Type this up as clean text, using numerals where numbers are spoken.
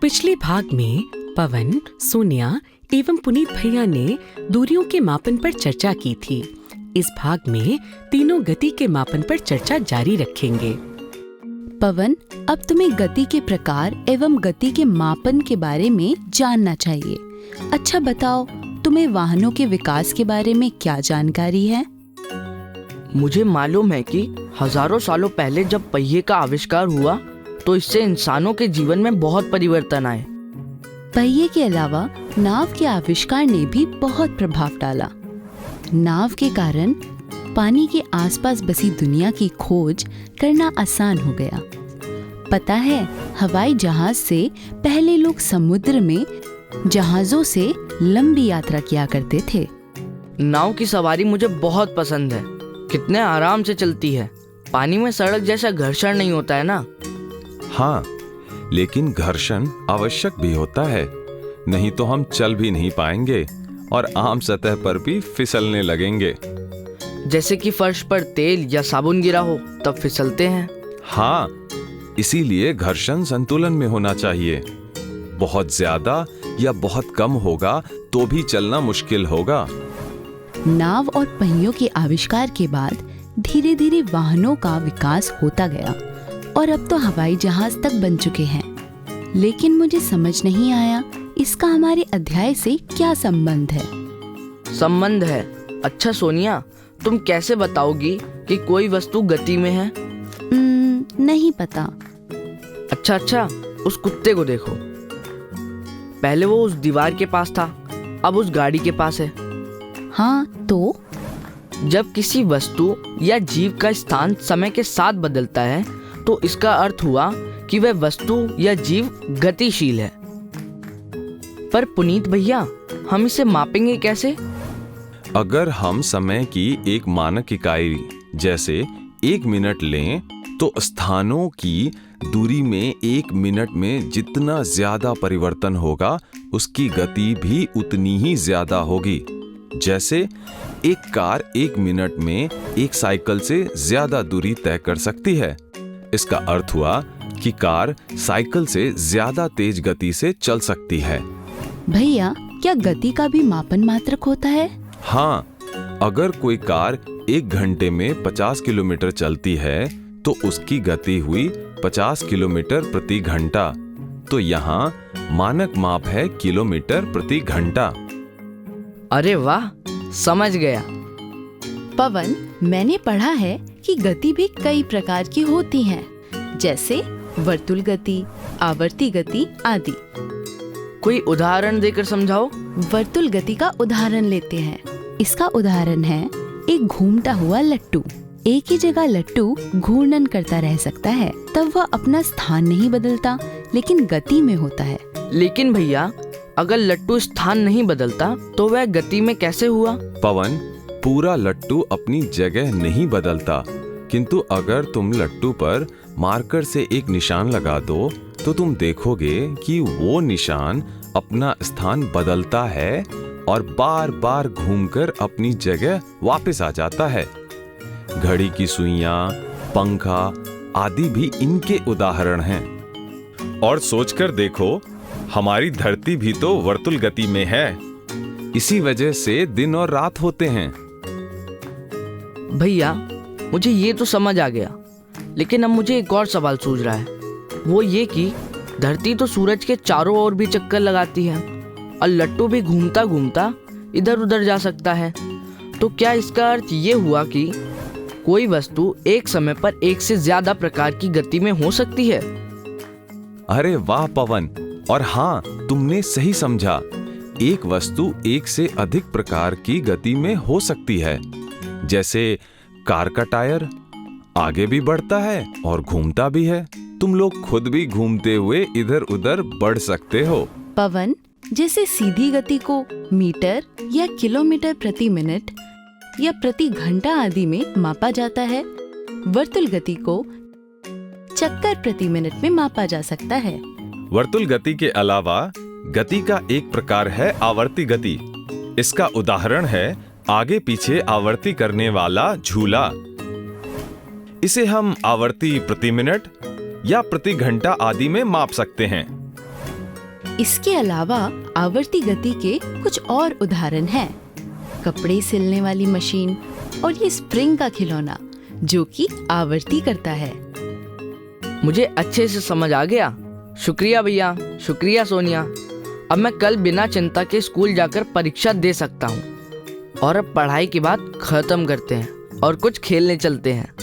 पिछले भाग में पवन, सोनिया एवं पुनीत भैया ने दूरियों के मापन पर चर्चा की थी। इस भाग में तीनों गति के मापन पर चर्चा जारी रखेंगे। पवन, अब तुम्हें गति के प्रकार एवं गति के मापन के बारे में जानना चाहिए। अच्छा बताओ, तुम्हें वाहनों के विकास के बारे में क्या जानकारी है? मुझे मालूम है कि हजारों सालों पहले जब पहिए का आविष्कार हुआ तो इससे इंसानों के जीवन में बहुत परिवर्तन आए। पहिए के अलावा नाव के आविष्कार ने भी बहुत प्रभाव डाला। नाव के कारण पानी के आसपास बसी दुनिया की खोज करना आसान हो गया। पता है, हवाई जहाज से पहले लोग समुद्र में जहाजों से लंबी यात्रा किया करते थे। नाव की सवारी मुझे बहुत पसंद है। कितने आराम से चलती है। पानी में सड़क जैसा घर्षण नहीं होता है ना? हाँ, लेकिन घर्षण आवश्यक भी होता है, नहीं तो हम चल भी नहीं पाएंगे और आम सतह पर भी फिसलने लगेंगे। जैसे कि फर्श पर तेल या साबुन गिरा हो तब फिसलते हैं। हाँ, इसीलिए घर्षण संतुलन में होना चाहिए। बहुत ज्यादा या बहुत कम होगा तो भी चलना मुश्किल होगा। नाव और पहियों के आविष्कार के बाद धीरे धीरे वाहनों का विकास होता गया और अब तो हवाई जहाज तक बन चुके हैं। लेकिन मुझे समझ नहीं आया, इसका हमारे अध्याय से क्या संबंध है? संबंध है? अच्छा सोनिया, तुम कैसे बताओगी कि कोई वस्तु गति में है? नहीं पता। अच्छा, उस कुत्ते को देखो। पहले वो उस दीवार के पास था, अब उस गाड़ी के पास है। हाँ, तो जब किसी वस्तु या जीव का स्थान समय के साथ बदलता है तो इसका अर्थ हुआ कि वह वस्तु या जीव गतिशील है। पर पुनीत भैया, हम इसे मापेंगे कैसे? अगर हम समय की एक मानक इकाई जैसे 1 मिनट लें तो स्थानों की दूरी में 1 मिनट में जितना ज्यादा परिवर्तन होगा उसकी गति भी उतनी ही ज्यादा होगी। जैसे एक कार 1 मिनट में एक साइकिल से ज्यादा दूरी तय कर सकती है। इसका अर्थ हुआ कि कार साइकिल से ज्यादा तेज गति से चल सकती है। भैया, क्या गति का भी मापन मात्रक होता है? हाँ, अगर कोई कार 1 घंटे में 50 किलोमीटर चलती है तो उसकी गति हुई 50 किलोमीटर प्रति घंटा। तो यहाँ मानक माप है किलोमीटर प्रति घंटा। अरे वाह, समझ गया। पवन, मैंने पढ़ा है कि गति भी कई प्रकार की होती है, जैसे वर्तुल गति, आवर्ती गति आदि। कोई उदाहरण देकर समझाओ। वर्तुल गति का उदाहरण लेते हैं। इसका उदाहरण है एक घूमता हुआ लट्टू। एक ही जगह लट्टू घूर्णन करता रह सकता है, तब वह अपना स्थान नहीं बदलता, लेकिन गति में होता है। लेकिन भैया, अगर लट्टू स्थान नहीं बदलता तो वह गति में कैसे हुआ? पवन, पूरा लट्टू अपनी जगह नहीं बदलता, किंतु अगर तुम लट्टू पर मार्कर से एक निशान लगा दो तो तुम देखोगे कि वो निशान अपना स्थान बदलता है और बार बार घूमकर अपनी जगह वापस आ जाता है। घड़ी की सुइयां, पंखा आदि भी इनके उदाहरण हैं। और सोचकर देखो, हमारी धरती भी तो वर्तुल गति में है। इसी वजह से दिन और रात होते हैं। भैया, मुझे ये तो समझ आ गया, लेकिन अब मुझे एक और सवाल सूझ रहा है। वो ये कि धरती तो सूरज के चारों ओर भी चक्कर लगाती है और लट्टू भी घूमता घूमता इधर उधर जा सकता है। तो क्या इसका अर्थ ये हुआ कि कोई वस्तु एक समय पर एक से ज्यादा प्रकार की गति में हो सकती है? अरे वाह पवन, और हाँ, तुमने सही समझा। एक वस्तु एक से अधिक प्रकार की गति में हो सकती है। जैसे कार का टायर आगे भी बढ़ता है और घूमता भी है। तुम लोग खुद भी घूमते हुए इधर उधर बढ़ सकते हो। पवन, जैसे सीधी गति को मीटर या किलोमीटर प्रति मिनट या प्रति घंटा आदि में मापा जाता है, वर्तुल गति को चक्कर प्रति मिनट में मापा जा सकता है। वर्तुल गति के अलावा गति का एक प्रकार है आवर्ती गति। इसका उदाहरण है आगे पीछे आवर्ती करने वाला झूला। इसे हम आवर्ती प्रति मिनट या प्रति घंटा आदि में माप सकते हैं। इसके अलावा आवर्ती गति के कुछ और उदाहरण हैं। कपड़े सिलने वाली मशीन और ये स्प्रिंग का खिलौना जो कि आवर्ती करता है। मुझे अच्छे से समझ आ गया। शुक्रिया भैया, शुक्रिया सोनिया। अब मैं कल बिना चिंता के स्कूल जाकर परीक्षा दे सकता हूँ। और अब पढ़ाई की बात खत्म करते हैं और कुछ खेलने चलते हैं।